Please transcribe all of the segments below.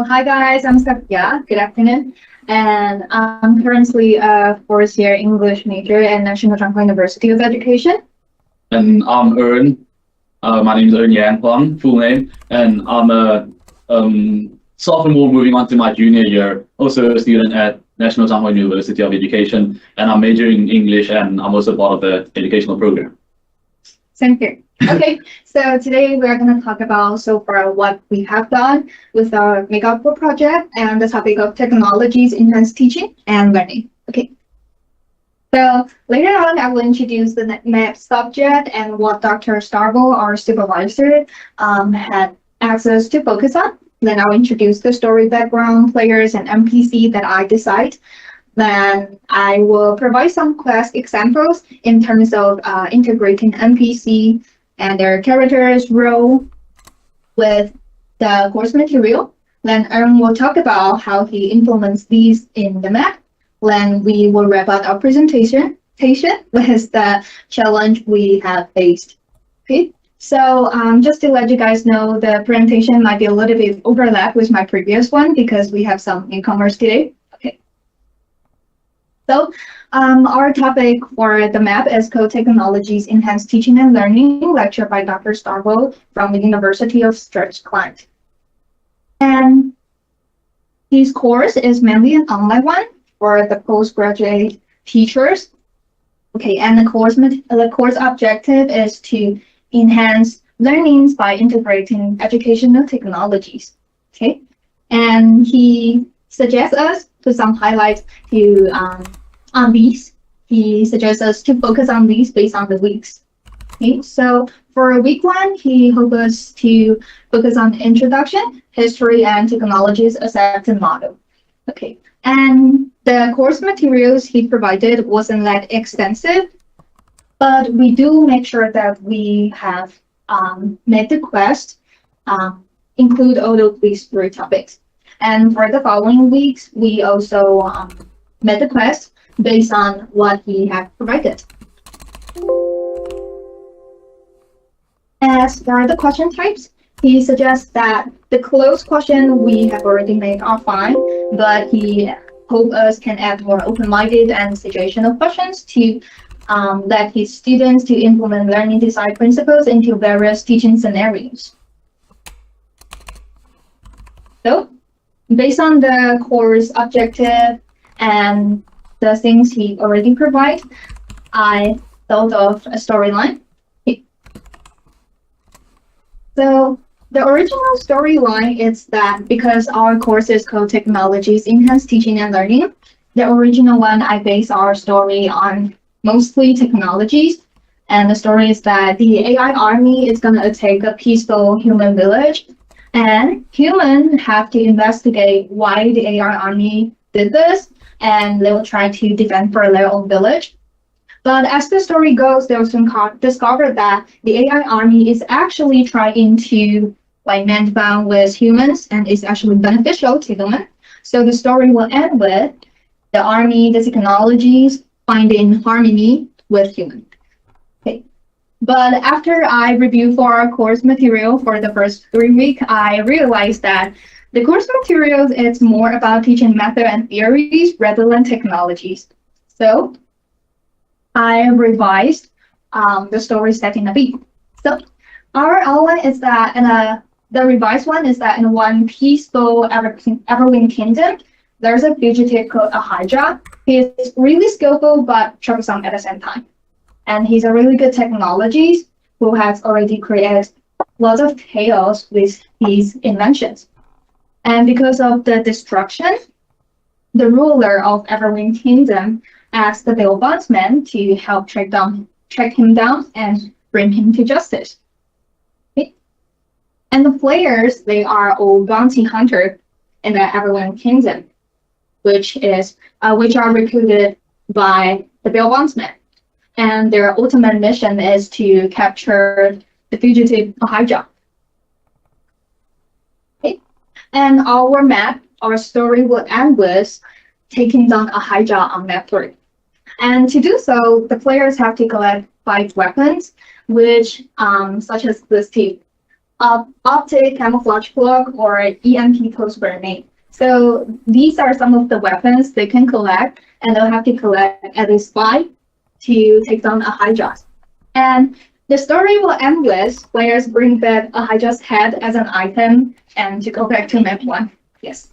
Hi guys, I'm Sophia. Good afternoon. And I'm currently a fourth year English major at National Strathclyde University of Education. And I'm Ern. My name is Ern-Yang, Huang, full name. And I'm a sophomore moving on to my junior year, also a student at National Strathclyde University of Education. And I'm majoring in English, and I'm also part of the educational program. Same here. Okay, so today we're going to talk about so far what we have done with our makeup project and the topic of technologies, enhanced teaching and learning. Okay. So later on, I will introduce the map subject and what Dr. Stavro, our supervisor, had asked us to focus on. Then I'll introduce the story background, players, and NPC that I decide. Then I will provide some class examples in terms of integrating NPC and their characters' role with the course material. Then Ern will talk about how he implements these in the map. Then we will wrap up our presentation with the challenge we have faced. Okay, so just to let you guys know, the presentation might be a little bit overlap with my previous one because we have some newcomers today. Okay. So our topic for the map is Code Technologies, Enhanced Teaching and Learning, lecture by Dr. Stavro from the University of Strathclyde. And his course is mainly an online one for the postgraduate teachers. Okay, and the course objective is to enhance learnings by integrating educational technologies. Okay, and he suggests us to some highlights to on these. He suggests us to focus on these based on the weeks. Okay, so for week 1, he hopes us to focus on introduction, history, and technologies acceptance model. Okay, and the course materials he provided wasn't that extensive, but we do make sure that we have made the quest include all of these 3 topics. And for the following weeks, we also made the quest based on what he had provided. As for the question types, he suggests that the closed question we have already made are fine, but he hopes us can add more open-minded and situational questions to let his students to implement learning design principles into various teaching scenarios. So, based on the course objective and the things he already provides, I thought of a storyline. So the original storyline is that because our course is called Technologies, Enhanced Teaching and Learning, the original one I base our story on mostly technologies. And the story is that the AI army is going to attack a peaceful human village. And humans have to investigate why the AI army did this, and they will try to defend for their own village. But as the story goes, they'll soon discover that the AI army is actually trying to mend bound with humans and is actually beneficial to humans. So the story will end with the army, the technologies finding harmony with humans. Okay. But after I review for our course material for the first 3 weeks, I realized that the course materials is more about teaching method and theories rather than technologies. So I revised the story setting a bit. So our outline is that the revised one is that in one peaceful Everwind Kingdom, there's a fugitive called a Hydra. He is really skillful but troublesome at the same time. And he's a really good technologist who has already created lots of chaos with his inventions. And because of the destruction, the ruler of Everwind Kingdom asked the bail bondsman to help track him down and bring him to justice. Okay. And the players, they are all bounty hunters in the Everwind Kingdom, which are recruited by the bail bondsman. And their ultimate mission is to capture the fugitive Hydra. Okay. And our story will end with taking down a Hydra on map 3. And to do so, the players have to collect 5 weapons, which such as this tip, optic camouflage cloak, or EMP post grenade. So these are some of the weapons they can collect, and they'll have to collect at least 5 to take down a Hydra. And the story will end with players bring back a Hydra's head as an item and to go back to map 1. Yes.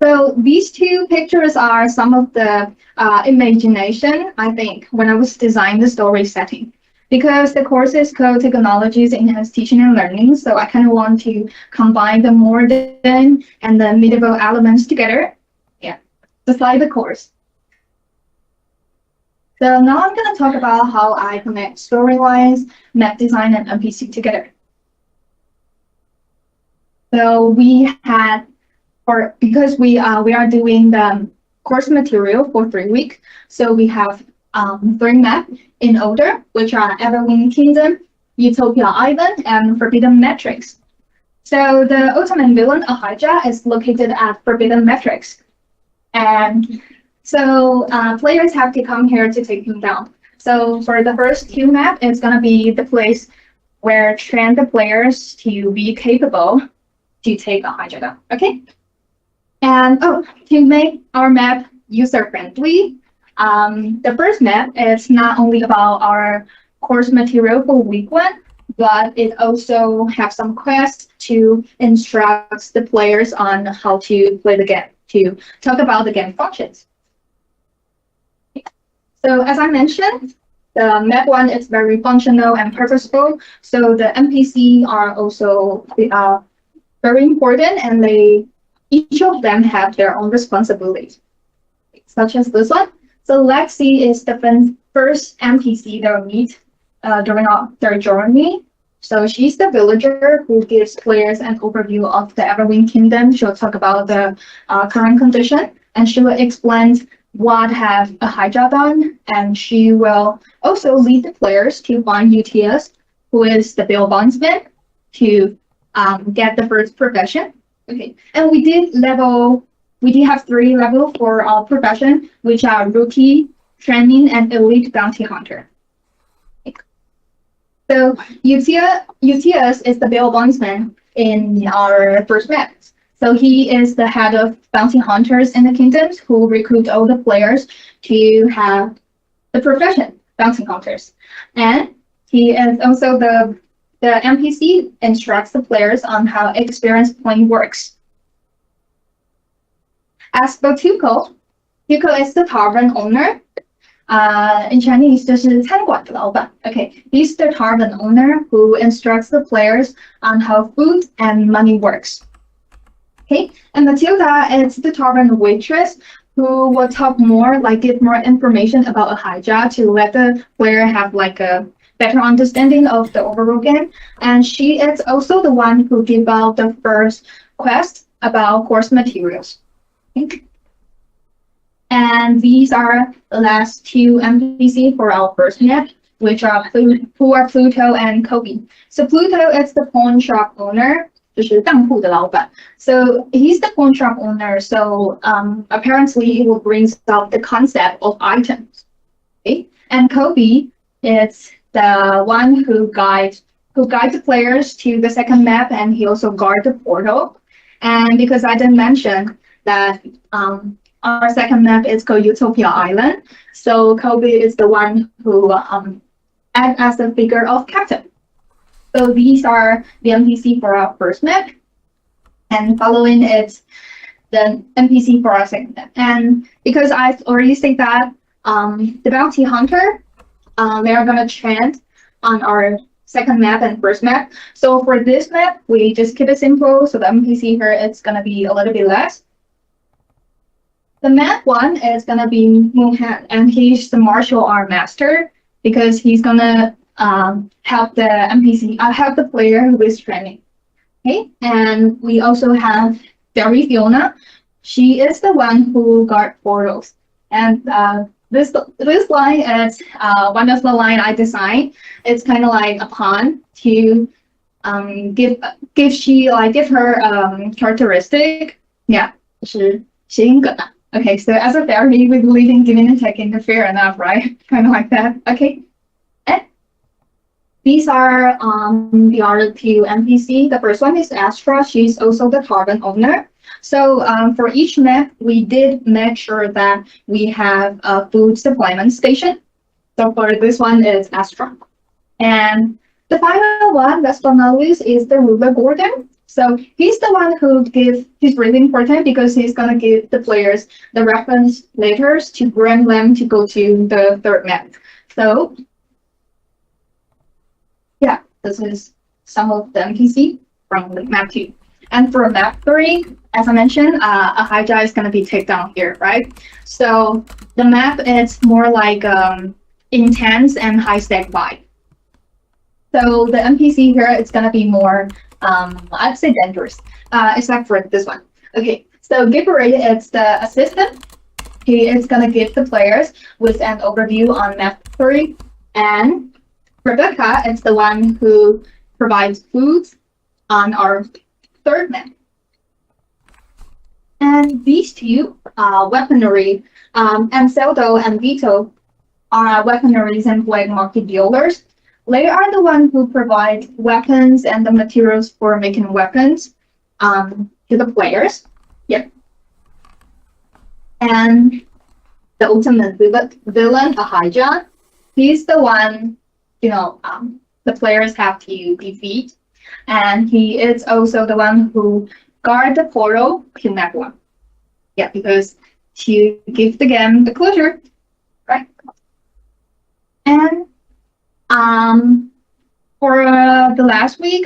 So these 2 pictures are some of the imagination, I think, when I was designing the story setting. Because the course is called Technologies in Enhanced Teaching and Learning, so I kind of want to combine the modern and the medieval elements together. Yeah, just like the course. So now I'm going to talk about how I connect storylines, map design, and NPC together. So we had, because we are doing the course material for 3 weeks, so we have 3 maps in order, which are Everwind Kingdom, Utopia Island, and Forbidden Matrix. So the ultimate villain, Ahijah, is located at Forbidden Matrix. And so players have to come here to take him down. So for the first 2 maps, it's going to be the place where train the players to be capable to take Ahijah down. Okay? And to make our map user-friendly, the first map is not only about our course material for week 1, but it also has some quests to instruct the players on how to play the game, to talk about the game functions. So as I mentioned, the map 1 is very functional and purposeful, so the NPC are also very important, and each of them have their own responsibilities, such as this one. So Lexi is the first NPC they'll meet during their journey. So she's the villager who gives players an overview of the Everwind Kingdom. She'll talk about the current condition, and she will explain what have Ahijah done, and she will also lead the players to find UTS, who is the bail bondsman, to get the first profession. Okay, and we did have 3 levels for our profession, which are rookie, training, and elite bounty hunter. So UTS is the bail bondsman in our first map. So he is the head of bounty hunters in the kingdoms who recruit all the players to have the profession, bounty hunters. And he is also the NPC instructs the players on how experience point works. As for Tuco is the tavern owner. In Chinese, 就是餐馆的老板. Okay, he's the tavern owner who instructs the players on how food and money works. Okay, and Matilda is the tavern waitress who will talk more, give more information about Ahijah to let the player have a better understanding of the overall game. And she is also the one who gives out the first quest about course materials. Okay. And these are the last 2 NPC for our first map, who are Pluto and Kobe. So Pluto is the pawn shop owner, 就是当铺的老板. So he's the pawn shop owner. So apparently he will bring up the concept of items. Okay, and Kobe is the one who guides the players to the second map, and he also guards the portal. And because I didn't mention that our second map is called Utopia Island, so Kobe is the one who acts as the figure of captain. So these are the NPC for our first map, and following it, the NPC for our second map. And because I've already said that the bounty hunter, they are gonna trend on our second map and first map. So for this map, we just keep it simple. So the NPC here, it's gonna be a little bit less. The map 1 is gonna be Muhan, and he's the martial art master because he's gonna help the NPC, help the player who is training. Okay, and we also have Fairy Fiona. She is the one who guards portals, and this line is one of the line I designed. It's kind of like a pawn to give her characteristic. Yeah, 是谐音梗啊. Okay, so as a fairy, we believe in giving and taking, fair enough, right? Kind of like that. Okay. These are the other two NPC. The first one is Astra. She's also the carbon owner. So for each map, we did make sure that we have a food supplement station. So for this one is Astra. And the final one, last but not least, is the ruler Gordon. So he's the one who he's really important because he's gonna give the players the reference letters to grant them to go to the third map. So yeah, this is some of the NPC from the map 2. And for map 3, as I mentioned, a Hija is gonna be taken down here, right? So the map is more like intense and high stake vibe. So the NPC here is gonna be more, I'd say dangerous, except for this one. Okay, so Gibbery is the assistant. He is gonna give the players with an overview on map 3, and Rebecca is the one who provides food on our third map. And these two weaponry, Anseldo and Vito, are weaponaries employed market dealers. They are the ones who provide weapons and the materials for making weapons to the players. Yep. And the ultimate villain, Ahijah, he's the one, the players have to defeat. And he is also the one who guard the portal to map 1. Yeah, because to give the game the closure, right? And for the last week,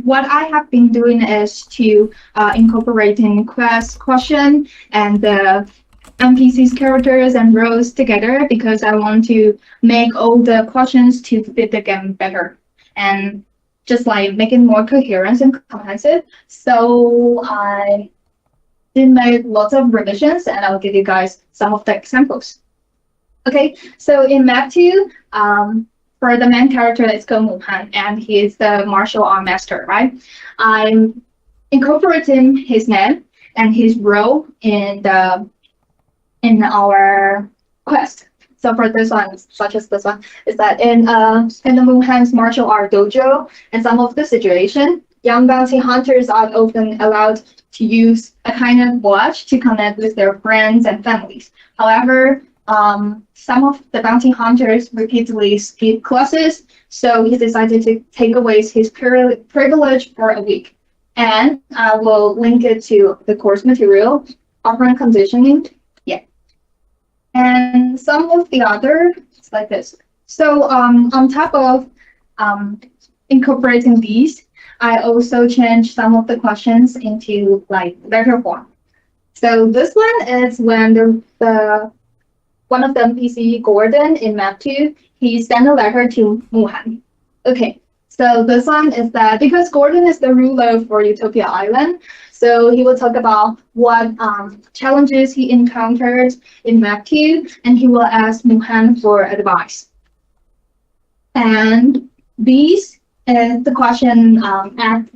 what I have been doing is to incorporating quest question and the NPC's characters and roles together because I want to make all the questions to fit the game better and just like make it more coherent and comprehensive. So I did make lots of revisions and I'll give you guys some of the examples. Okay, so in map 2, for the main character, let's go Muhan, and he is the martial art master, right? I'm incorporating his name and his role in our quest. So for this one, such as this one, is that in the Muhan's martial art dojo, in some of the situation, young bounty hunters are often allowed to use a kind of watch to connect with their friends and families. However, some of the bounty hunters repeatedly skip classes, so he decided to take away his privilege for a week. And I will link it to the course material, operant conditioning. Yeah. And some of the other, it's like this. So on top of incorporating these, I also changed some of the questions into like letter form. So this one is when the one of the NPC, Gordon, in map 2, he sent a letter to Muhan. Okay, so this one is that because Gordon is the ruler for Utopia Island, so he will talk about what challenges he encountered in map 2, and he will ask Muhan for advice. And these is the question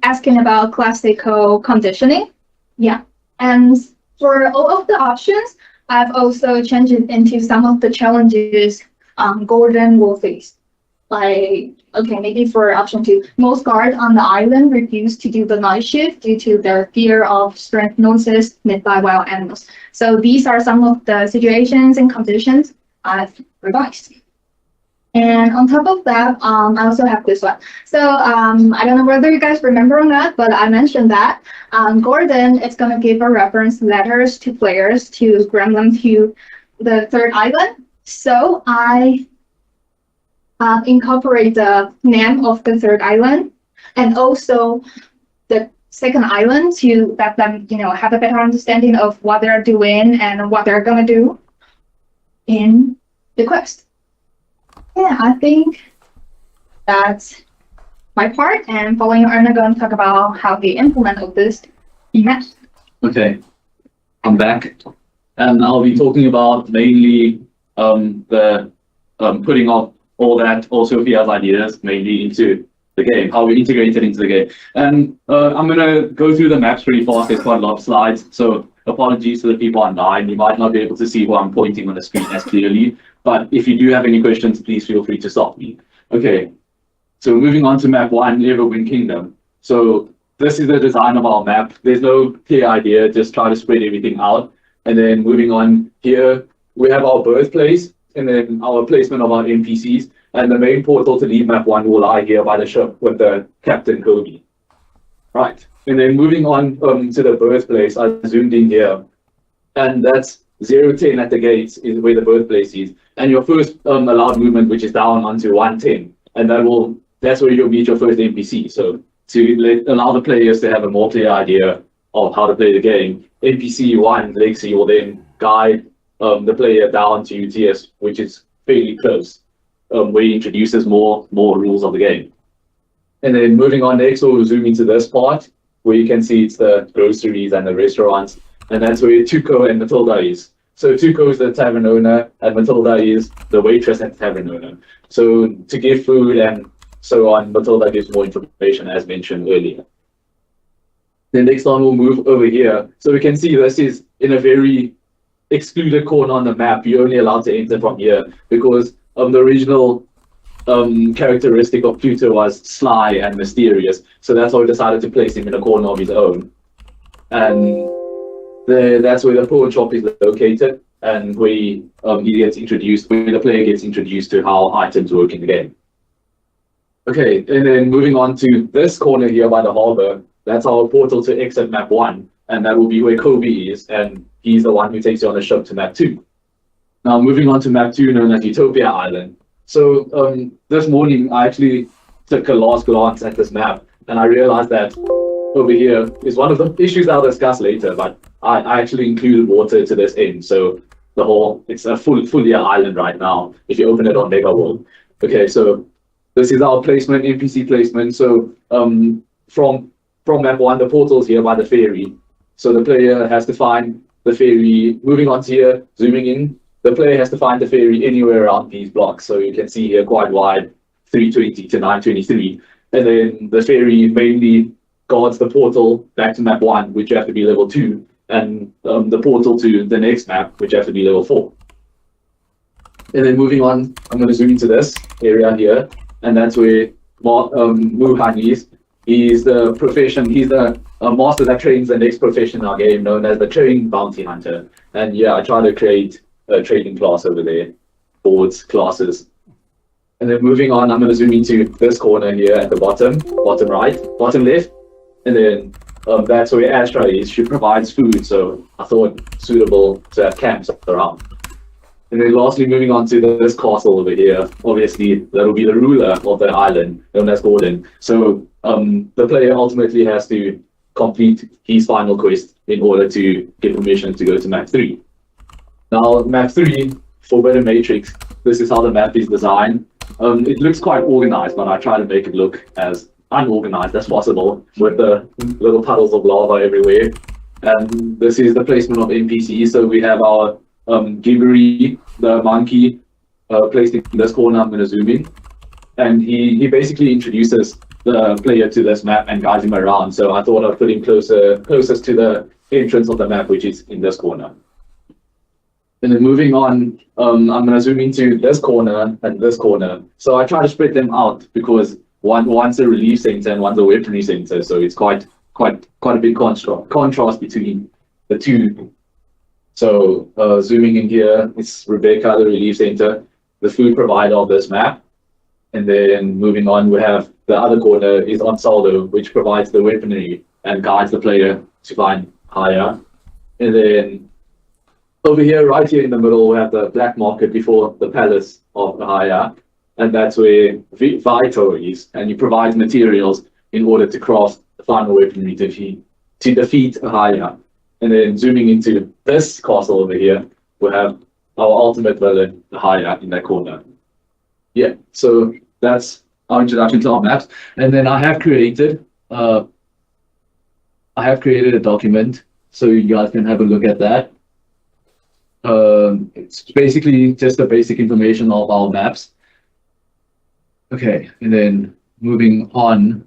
asking about classical conditioning. Yeah, and for all of the options, I've also changed it into some of the challenges Gordon will face. Like, okay, maybe for option 2, most guards on the island refuse to do the night shift due to their fear of strange noises made by wild animals. So these are some of the situations and conditions I've revised. And on top of that, I also have this one. So I don't know whether you guys remember or not, but I mentioned that Gordon is going to give a reference letters to players to grant them to the third island. So I incorporate the name of the third island and also the second island to let them, have a better understanding of what they're doing and what they're going to do in the quest. Yeah, I think that's my part, and following Ern, I'm going to talk about how they implement all this event. Okay, I'm back, and I'll be talking about mainly the putting of all Sophia's ideas mainly into the game, how we integrate it into the game. And I'm gonna go through the maps pretty fast. There's quite a lot of slides, so apologies to the people online. You might not be able to see what I'm pointing on the screen as clearly. But if you do have any questions, please feel free to stop me. Okay, So moving on to map 1, Everwind Kingdom. So this is the design of our map. There's no clear idea, just try to spread everything out. And then moving on here, we have our birthplace and then our placement of our NPCs. And the main portal to leave map 1 will lie here by the ship with the Captain Kobe. Right. And then moving on to the birthplace, I zoomed in here. And that's 010 at the gates is where the birthplace is. And your first allowed movement, which is down onto 110. And that's where you'll meet your first NPC. So to allow the players to have a more clear idea of how to play the game, NPC 1, Lexi, will then guide the player down to UTS, which is fairly close, where he introduces more rules of the game. And then moving on next, we'll zoom into this part, where you can see it's the groceries and the restaurants, and that's where Tuco and Matilda is. So Tuco is the tavern owner, and Matilda is the waitress and tavern owner. So to give food and so on, Matilda gives more information as mentioned earlier. Then next on we'll move over here. So we can see this is in a very excluded corner on the map. You're only allowed to enter from here because the original characteristic of Pluto was sly and mysterious. So that's why we decided to place him in a corner of his own. And that's where the pawn shop is located, and where he gets introduced, where the player gets introduced to how items work in the game. Okay, and then moving on to this corner here by the harbor, that's our portal to exit map 1, and that will be where Kobe is, and he's the one who takes you on the ship to map 2. Now moving on to map 2, known as Utopia Island. So this morning I actually took a last glance at this map, and I realized that over here is one of the issues I'll discuss later, but I actually included water to this end, so it's a fully island right now if you open it on Mega World. Okay, so this is our placement, NPC placement. So from map 1, the portal's here by the ferry. So the player has to find the ferry. Moving on to here, zooming in, the player has to find the ferry anywhere around these blocks. So you can see here quite wide, 320 to 923. And then the ferry mainly guards the portal back to map 1, which you have to be level 2, and the portal to the next map, which you have to be level 4. And then moving on, I'm going to zoom into this area here, and that's where Wuhan is. He's the master that trains the next profession in our game, known as the trained bounty hunter. And yeah, I try to create a trading class over there, boards, classes. And then moving on, I'm going to zoom into this corner here at the bottom right, bottom left. And then that's where Astra is. She provides food, so I thought suitable to have camps around. And then lastly, moving on to this castle over here. Obviously, that'll be the ruler of the island, known as Gordon. So the player ultimately has to complete his final quest in order to get permission to go to map 3. Now, map 3, Forbidden Matrix, this is how the map is designed. It looks quite organized, but I try to make it look as unorganized as possible with the little puddles of lava everywhere. And this is the placement of NPCs. So we have our Gibbery, the monkey, placed in this corner. I'm going to zoom in, and he basically introduces the player to this map and guides him around. So I thought I'd put him closest to the entrance of the map, which is in this corner. And then moving on, I'm going to zoom into this corner and this corner. So I try to spread them out because one's a relief center and one's a weaponry center. So it's quite a big contrast between the two. So zooming in here, it's Rebecca, the relief center, the food provider of this map. And then moving on, we have the other corner is Ansaldo, which provides the weaponry and guides the player to find higher. And then over here, right here in the middle, we have the black market before the palace of Haya. And that's where Vito is, and he provides materials in order to craft the final weaponry to defeat Haya. And then zooming into this castle over here, we have our ultimate villain, Haya, in that corner. Yeah, so that's our introduction to our maps. And then I have created a document, so you guys can have a look at that. It's basically just the basic information of our maps. Okay, and then moving on.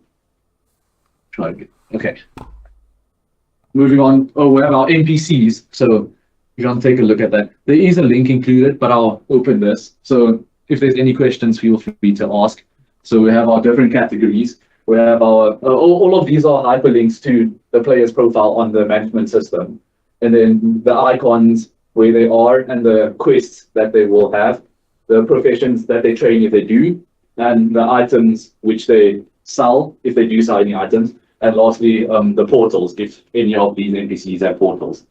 Moving on. Oh, we have our NPCs. So you can take a look at that. There is a link included, but I'll open this. So if there's any questions, feel free to ask. So we have our different categories. We have our, all of these are hyperlinks to the player's profile on the management system. And then the icons where they are and the quests that they will have, the professions that they train if they do, and the items which they sell if they do sell any items. And lastly, the portals, if any of these NPCs have portals.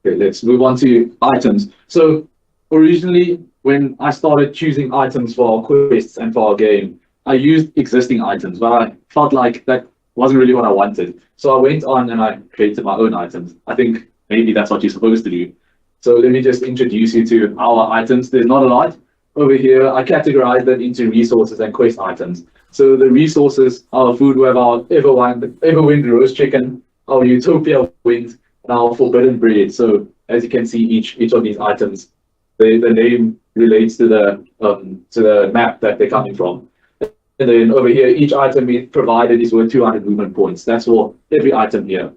Okay, let's move on to items. So originally, when I started choosing items for our quests and for our game, I used existing items, but I felt like that wasn't really what I wanted. So I went on and I created my own items. I think maybe that's what you're supposed to do. So let me just introduce you to our items. There's not a lot. Over here, I categorize them into resources and quest items. So the resources, our food, we have our Everwind roast chicken, our Utopia wind, and our forbidden bread. So as you can see, each of these items, the name relates to the map that they're coming from. And then over here, each item we provided is worth 200 movement points. That's for every item here.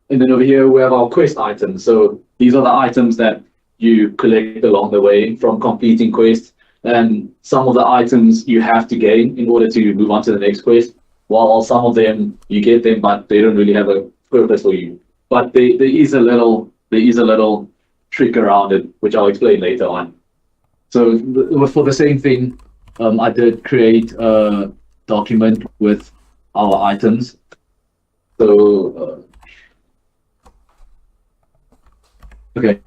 And then over here, we have our quest items. So these are the items that you collect along the way from completing quests. And some of the items you have to gain in order to move on to the next quest, while some of them you get them, but they don't really have a purpose for you. But there is a little trick around it, which I'll explain later on. So for the same thing, I did create a document with our items. So okay.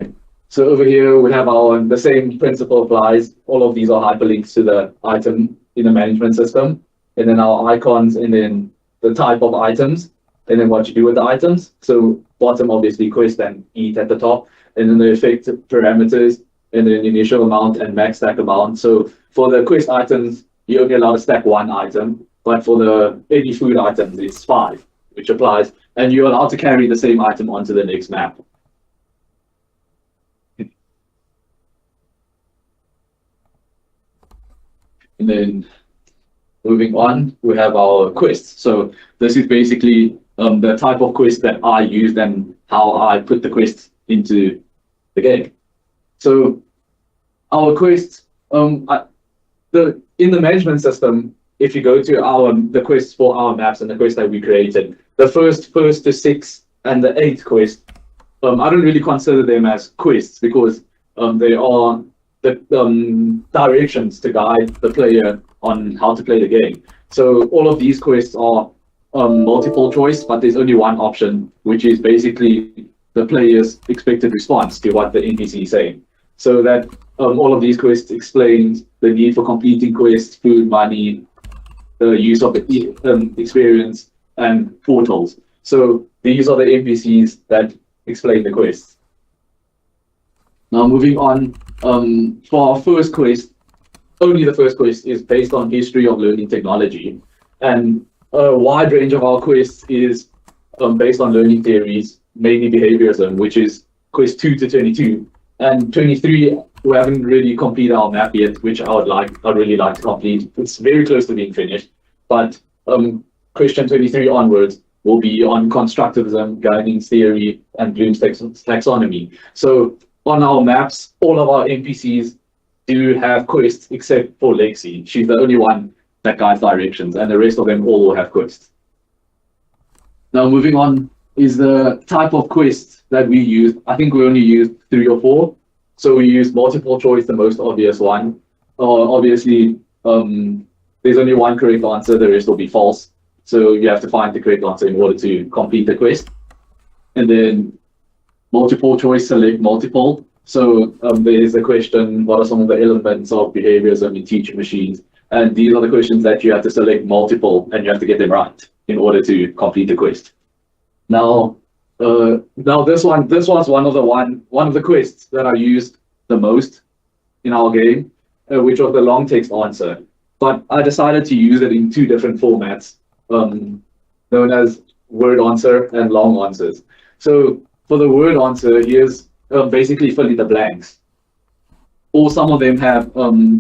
So over here we have the same principle applies. All of these are hyperlinks to the item in the management system, and then our icons, and then the type of items, and then what you do with the items. So bottom obviously quest and eat at the top, and then the effect parameters, and then initial amount and max stack amount. So for the quest items, you're only allowed to stack one item, but for the any food items, it's 5, which applies, and you're allowed to carry the same item onto the next map. And then moving on, we have our quests. So this is basically the type of quest that I used and how I put the quests into the game. So our quests, in the management system, if you go to the quests for our maps and the quests that we created, the first to 6th and the 8th quest, I don't really consider them as quests because they are the directions to guide the player on how to play the game. So all of these quests are multiple choice, but there's only one option, which is basically the player's expected response to what the NPC is saying. So that all of these quests explains the need for completing quests, food, money, the use of the experience, and portals. So these are the NPCs that explain the quests. Now moving on, for our first quest, only the first quest is based on history of learning technology, and a wide range of our quests is based on learning theories, mainly behaviorism, which is quest 2 to 22, and 23 we haven't really completed our map yet, which I'd really like to complete. It's very close to being finished, but question 23 onwards will be on constructivism, guiding theory, and Bloom's taxonomy. So on our maps, all of our NPCs do have quests except for Lexi. She's the only one that guides directions, and the rest of them all will have quests. Now moving on is the type of quests that we use. I think we only used 3 or 4. So we use multiple choice, the most obvious one. Obviously, there's only one correct answer, the rest will be false. So you have to find the correct answer in order to complete the quest. And then multiple choice, select multiple. So there is a question, what are some of the elements of behaviorism in teaching machines? And these are the questions that you have to select multiple, and you have to get them right in order to complete the quest. Now this was one of the quests that I used the most in our game, which was the long text answer. But I decided to use it in 2 different formats, known as word answer and long answers. So for the word answer, here's basically fill in the blanks. Or some of them have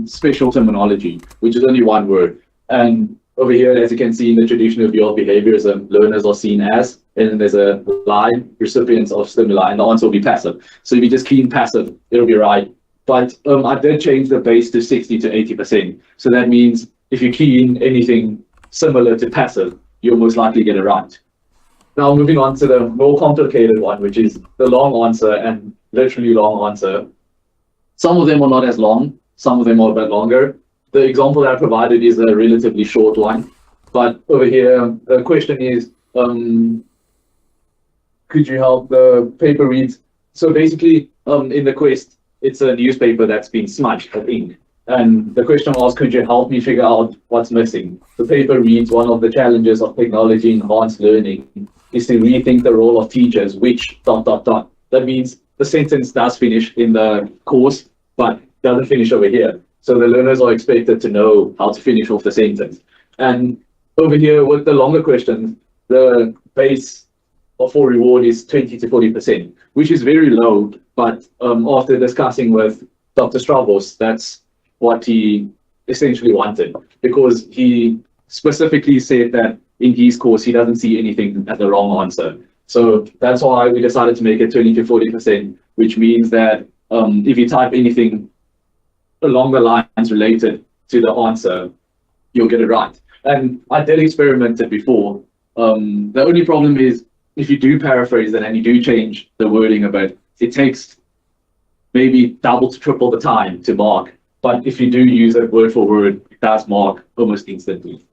special terminology, which is only one word. And over here, as you can see in the traditional view of behaviorism, learners are seen as, and then there's a line, recipients of stimuli, and the answer will be passive. So if you just key in passive, it'll be right. But I did change the base to 60 to 80%. So that means if you key in anything similar to passive, you'll most likely get it right. Now moving on to the more complicated one, which is the long answer and literally long answer. Some of them are not as long, some of them are a bit longer. The example that I provided is a relatively short one, but over here, the question is, could you help the paper reads? So basically, in the quest, it's a newspaper that's been smudged with ink. And the question was, could you help me figure out what's missing? The paper reads, one of the challenges of technology enhanced learning is to rethink the role of teachers, which ... That means the sentence does finish in the course, but doesn't finish over here. So the learners are expected to know how to finish off the sentence. And over here with the longer questions, the base for reward is 20 to 40%, which is very low. But after discussing with Dr. Stavros, that's what he essentially wanted, because he specifically said that in his course, he doesn't see anything as the wrong answer. So that's why we decided to make it 20 to 40%, which means that if you type anything along the lines related to the answer, you'll get it right. And I did experiment it before. The only problem is if you do paraphrase it and you do change the wording a bit, it takes maybe double to triple the time to mark. But if you do use it word for word, it does mark almost instantly.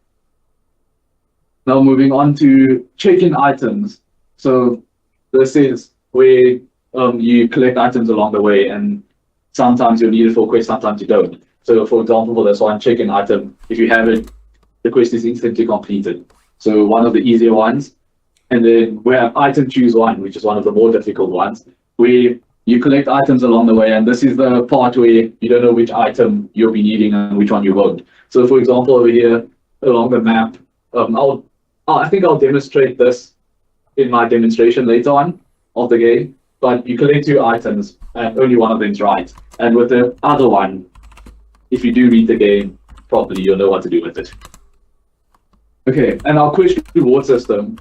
Now moving on to check-in items. So this is where you collect items along the way, and sometimes you'll need it for a quest, sometimes you don't. So for example, for this one, check-in item, if you have it, the quest is instantly completed. So one of the easier ones. And then we have item choose one, which is one of the more difficult ones, where you collect items along the way. And this is the part where you don't know which item you'll be needing and which one you won't. So for example, over here along the map, I think I'll demonstrate this in my demonstration later on of the game, but you collect 2 items and only one of them is right. And with the other one, if you do read the game properly, you'll know what to do with it. Okay, and our quest reward system.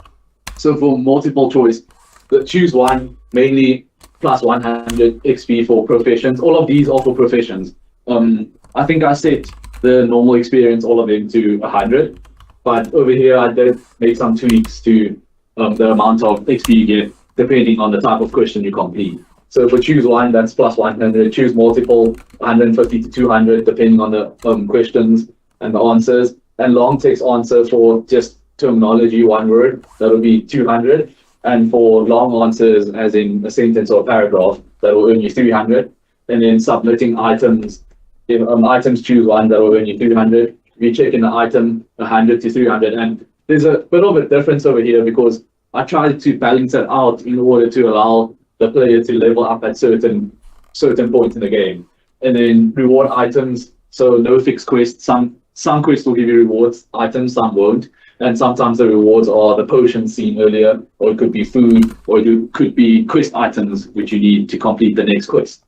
So for multiple choice, the choose one, mainly plus 100 XP for professions. All of these are for professions. I think I set the normal experience, all of them to 100, but over here I did make some tweaks to the amount of XP you get depending on the type of question you complete. So for choose one, that's plus 100, choose multiple, 150 to 200, depending on the questions and the answers. And long text answer for just terminology, one word, that'll be 200. And for long answers, as in a sentence or a paragraph, that will earn you 300. And then submitting items, if items choose one, that will earn you 300. If you check in the item, 100 to 300. And there's a bit of a difference over here because I tried to balance it out in order to allow the player to level up at certain points in the game. And then reward items, so no fixed quests. Some quests will give you rewards items, some won't. And sometimes the rewards are the potions seen earlier, or it could be food, or it could be quest items which you need to complete the next quest.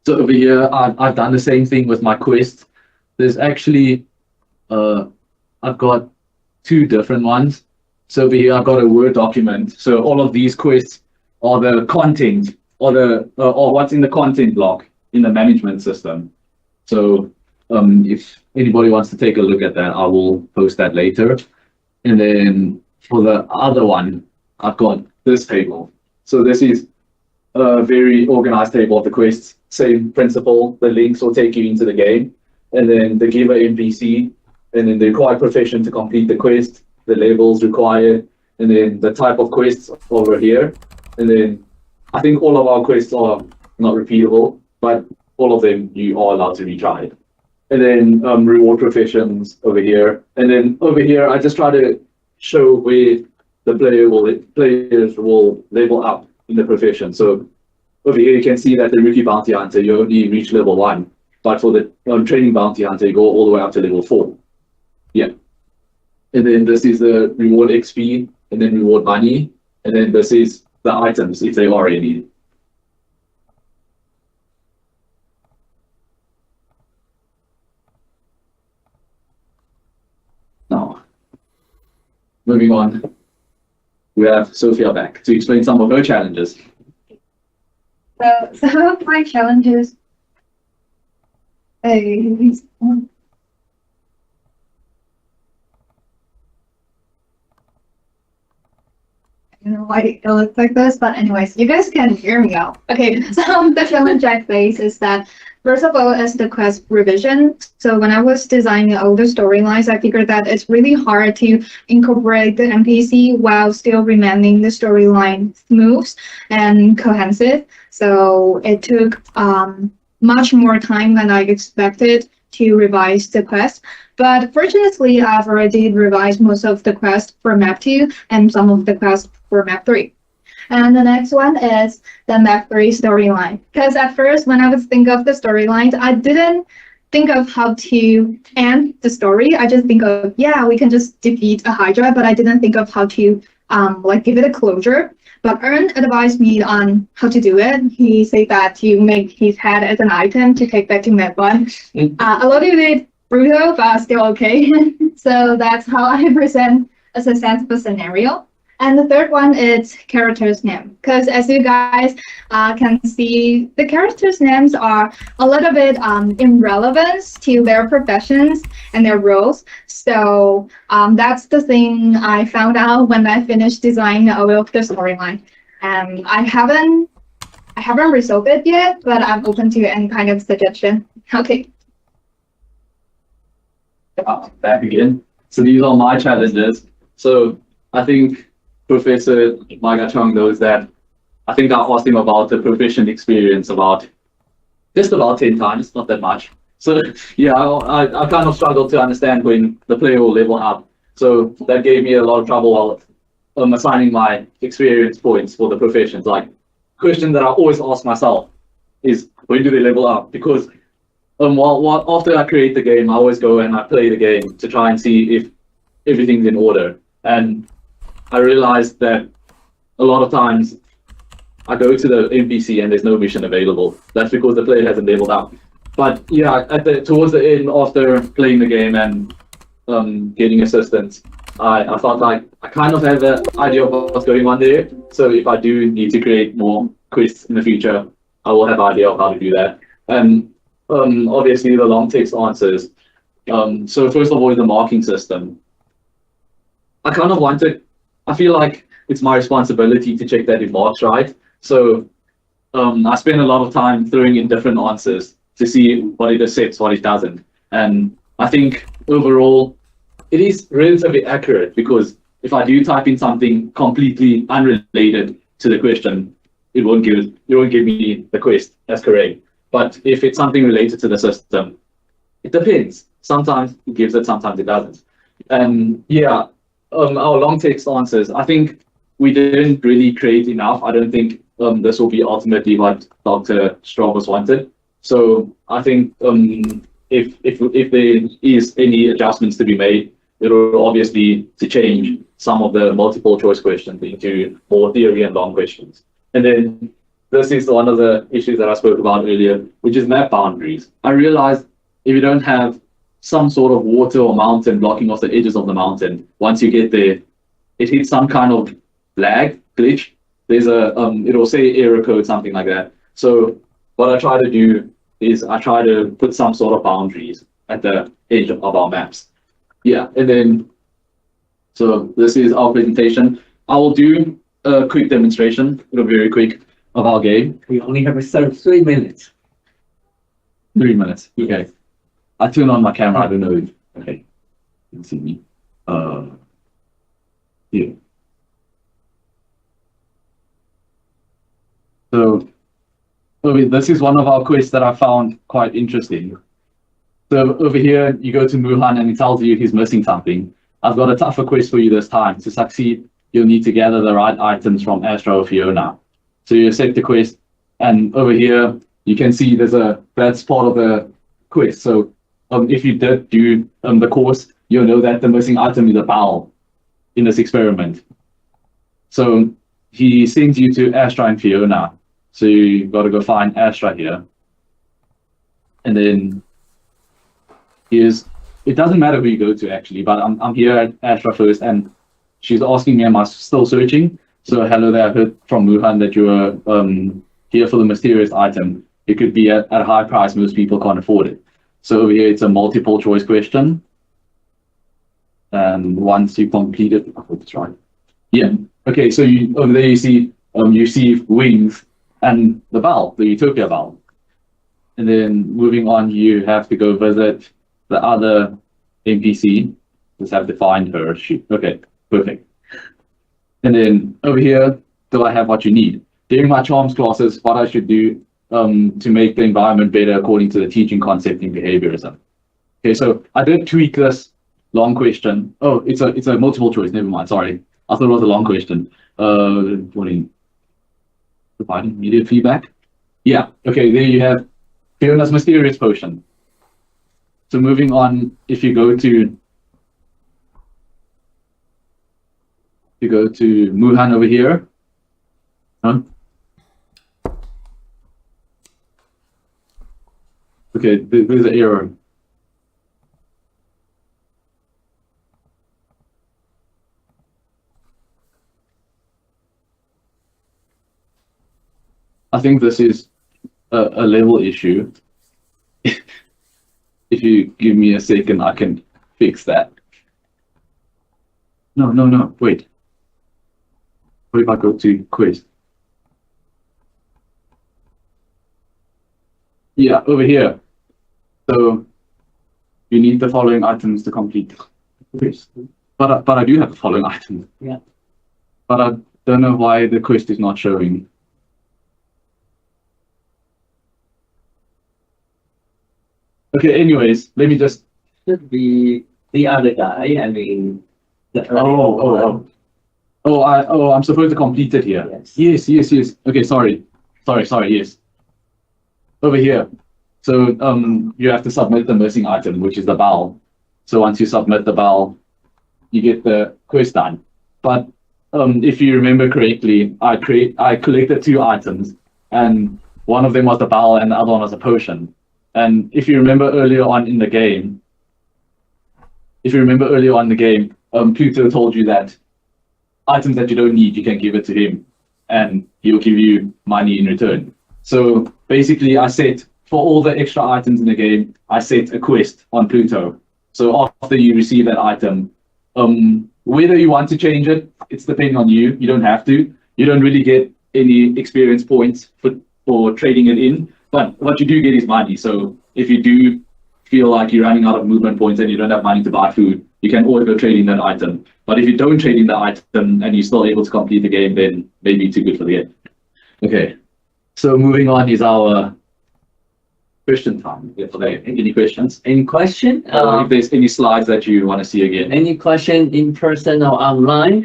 So over here, I've done the same thing with my quests. There's actually, I've got 2 different ones. So over here, I've got a Word document. So all of these quests are the content, or what's in the content block in the management system. So if anybody wants to take a look at that, I will post that later. And then for the other one, I've got this table. So this is a very organized table of the quests. Same principle, the links will take you into the game. And then the giver NPC, and then the required profession to complete the quest, the levels required, and then the type of quests over here. And then I think all of our quests are not repeatable, but all of them you are allowed to retry it. And then reward professions over here. And then over here, I just try to show where the players will level up in the profession. So over here, you can see that the rookie bounty hunter, you only reach level 1. But for the training bounty hunter, you go all the way up to level 4. Yeah. And then this is the reward XP, and then reward money. And then this is the items, if they are any. moving on, we have Sophia back to explain some of her challenges. So some of my challenges. I don't know why it looks like this, but anyways, you guys can hear me out. Okay, so the challenge I face is that, first of all, is the quest revision. So when I was designing all the storylines, I figured that it's really hard to incorporate the NPC while still remaining the storyline smooth and cohesive. So it took much more time than I expected to revise the quest. But fortunately, I've already revised most of the quests for map 2 and some of the quests for map 3. And the next one is the map 3 storyline. Because at first, when I was thinking of the storylines, I didn't think of how to end the story. I just think of, yeah, we can just defeat a Hydra, but I didn't think of how to give it a closure. But Ern advised me on how to do it. He said that you make his head as an item to take back to map 1. A little bit brutal, but still okay. So that's how I present as a sensible scenario. And the third one is characters' name, because as you guys can see, the characters' names are a little bit irrelevant to their professions and their roles. So that's the thing I found out when I finished designing all of the storyline. I haven't resolved it yet, but I'm open to any kind of suggestion. Okay. Back again. So these are my challenges. So I think Professor Chang knows that I think I asked him about the proficient experience just about 10 times, not that much. So yeah, I kind of struggled to understand when the player will level up. So that gave me a lot of trouble while assigning my experience points for the professions. Like, question that I always ask myself is, when do they level up? Because after I create the game, I always go and I play the game to try and see if everything's in order. And I realized that a lot of times I go to the NPC and there's no mission available. That's because the player hasn't leveled up. But yeah, towards the end, after playing the game and getting assistance, I felt like I kind of have an idea of what's going on there. So if I do need to create more quests in the future, I will have an idea of how to do that. And obviously the long text answers. So first of all, the marking system. I feel like it's my responsibility to check that it marks right. So I spend a lot of time throwing in different answers to see what it accepts, what it doesn't. And I think overall, it is relatively accurate, because if I do type in something completely unrelated to the question, it won't give me the quest as correct. But if it's something related to the system, it depends. Sometimes it gives it, sometimes it doesn't. And yeah, our long text answers, I think we didn't really create enough. I don't think this will be ultimately what Dr. Stavros wanted. So I think if there is any adjustments to be made, it will obviously to change some of the multiple choice questions into more theory and long questions. And then this is one of the issues that I spoke about earlier, which is map boundaries. I realized if you don't have some sort of water or mountain blocking off the edges of the mountain, once you get there, it hits some kind of lag, glitch. There's it'll say error code, something like that. So what I try to do is I try to put some sort of boundaries at the edge of our maps. Yeah, and then, so this is our presentation. I will do a quick demonstration, very quick, of our game. We only have reserved 3 minutes. 3 minutes, okay. I turn on my camera, I don't know if, okay, you can see me. Here. So, this is one of our quests that I found quite interesting. So over here, you go to Muhan and it tells you he's missing something. I've got a tougher quest for you this time. To succeed, you'll need to gather the right items from Astro or Fiona. So you accept the quest, and over here, you can see that's part of the quest. So if you did do the course, you'll know that the missing item is a bowel in this experiment. So he sends you to Astra and Fiona. So you've got to go find Astra here. And then it doesn't matter who you go to actually, but I'm here at Astra first, and she's asking me, am I still searching? So hello there, I heard from Wuhan that you were here for the mysterious item. It could be at a high price, most people can't afford it. So over here, it's a multiple choice question. And once you complete it, I hope it's right. Yeah. Okay, so over there you see wings and the bell, the Utopia bell. And then moving on, you have to go visit the other NPC. Just have to find her. Okay, perfect. And then over here, do I have what you need? During my charms classes, what I should do to make the environment better according to the teaching concept in behaviorism. Okay, so I did tweak this long question. Oh, it's a multiple choice. Never mind. Sorry, I thought it was a long question. Providing immediate feedback. Yeah. Okay. There you have Fiona's mysterious potion. So moving on, if you go to Wuhan over here. Okay, there's an error. I think this is a level issue. If you give me a second, I can fix that. No, wait. What if I go to quiz? Yeah, over here. So you need the following items to complete the quiz. But I do have the following items. Yeah. But I don't know why the quest is not showing. Okay, anyways, let me just... Should be the other guy. I mean, the I'm supposed to complete it here. Yes. Yes. Okay, sorry, yes. Over here. So you have to submit the missing item, which is the bowl. So once you submit the bowl, you get the quest done. But if you remember correctly, I collected 2 items, and one of them was the bowl and the other one was a potion. And if you remember earlier on in the game, Pluto told you that items that you don't need, you can give it to him, and he'll give you money in return. So basically, I set for all the extra items in the game, I set a quest on Pluto. So after you receive that item, whether you want to change it, it's depending on you. You don't have to. You don't really get any experience points for trading it in. But what you do get is money. So if you do feel like you're running out of movement points and you don't have money to buy food, you can always go trade in that item. But if you don't trade in the item and you're still able to complete the game, then maybe too good for the game. Okay. So moving on is our question time. Any questions? Any question? If there's any slides that you want to see again. Any question in person or online?